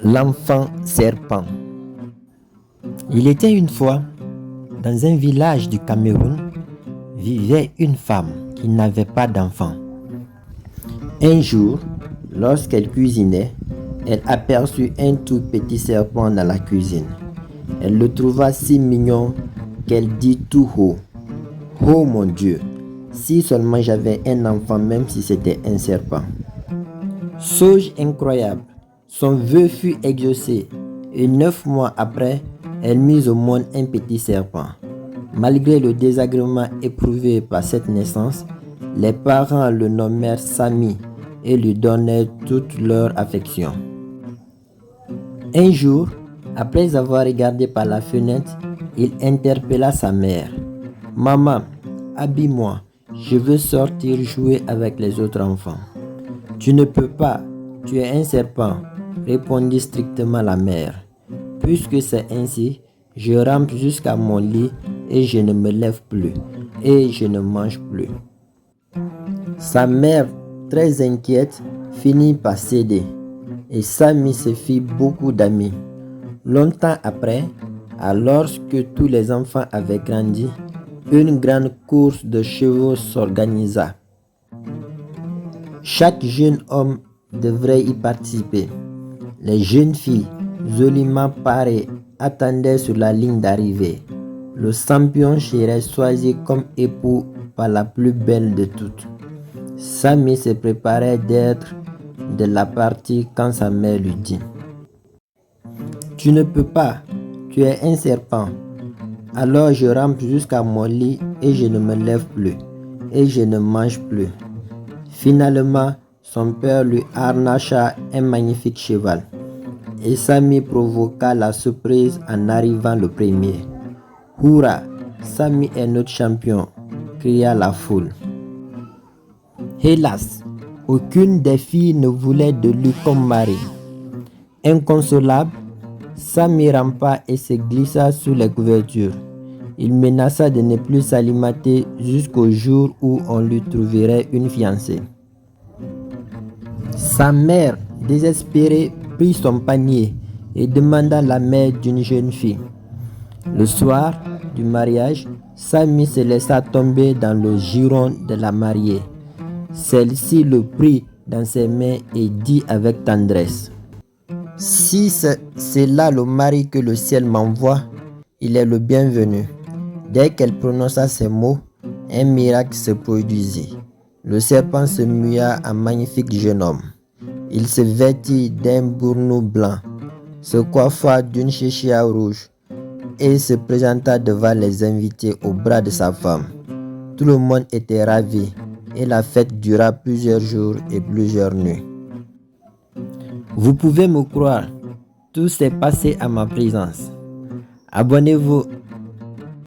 L'enfant serpent. Il était une fois, dans un village du Cameroun, vivait une femme qui n'avait pas d'enfant. Un jour, lorsqu'elle cuisinait, elle aperçut un tout petit serpent dans la cuisine. Elle le trouva si mignon qu'elle dit tout haut: « Oh mon Dieu, si seulement j'avais un enfant, même si c'était un serpent. » Chose incroyable, son vœu fut exaucé et 9 mois après, elle mit au monde un petit serpent. Malgré le désagrément éprouvé par cette naissance, les parents le nommèrent Samy et lui donnèrent toute leur affection. Un jour, après avoir regardé par la fenêtre, il interpella sa mère. « Maman, habille-moi, je veux sortir jouer avec les autres enfants. »« Tu ne peux pas, tu es un serpent, » répondit strictement la mère. « Puisque c'est ainsi, je rampe jusqu'à mon lit et je ne me lève plus, et je ne mange plus. » Sa mère, très inquiète, finit par céder, et Samy se fit beaucoup d'amis. Longtemps après, alors que tous les enfants avaient grandi, une grande course de chevaux s'organisa. Chaque jeune homme devrait y participer. Les jeunes filles, joliment parées, attendaient sur la ligne d'arrivée. Le champion serait choisi comme époux par la plus belle de toutes. Samy se préparait d'être de la partie quand sa mère lui dit: « Tu ne peux pas, tu es un serpent. Alors je rampe jusqu'à mon lit et je ne me lève plus, et je ne mange plus. » Finalement, son père lui harnacha un magnifique cheval, et Samy provoqua la surprise en arrivant le premier. « Hurrah, Samy est notre champion !» cria la foule. Hélas, aucune des filles ne voulait de lui comme mari. Inconsolable, Samy rampa et se glissa sous les couvertures. Il menaça de ne plus s'alimenter jusqu'au jour où on lui trouverait une fiancée. Sa mère, désespérée, prit son panier et demanda la main d'une jeune fille. Le soir du mariage, Samy se laissa tomber dans le giron de la mariée. Celle-ci le prit dans ses mains et dit avec tendresse: « Si c'est là le mari que le ciel m'envoie, il est le bienvenu. » Dès qu'elle prononça ces mots, un miracle se produisit. Le serpent se mua en magnifique jeune homme. Il se vêtit d'un bournou blanc, se coiffa d'une chéchia rouge et se présenta devant les invités au bras de sa femme. Tout le monde était ravi et la fête dura plusieurs jours et plusieurs nuits. Vous pouvez me croire, tout s'est passé à ma présence. Abonnez-vous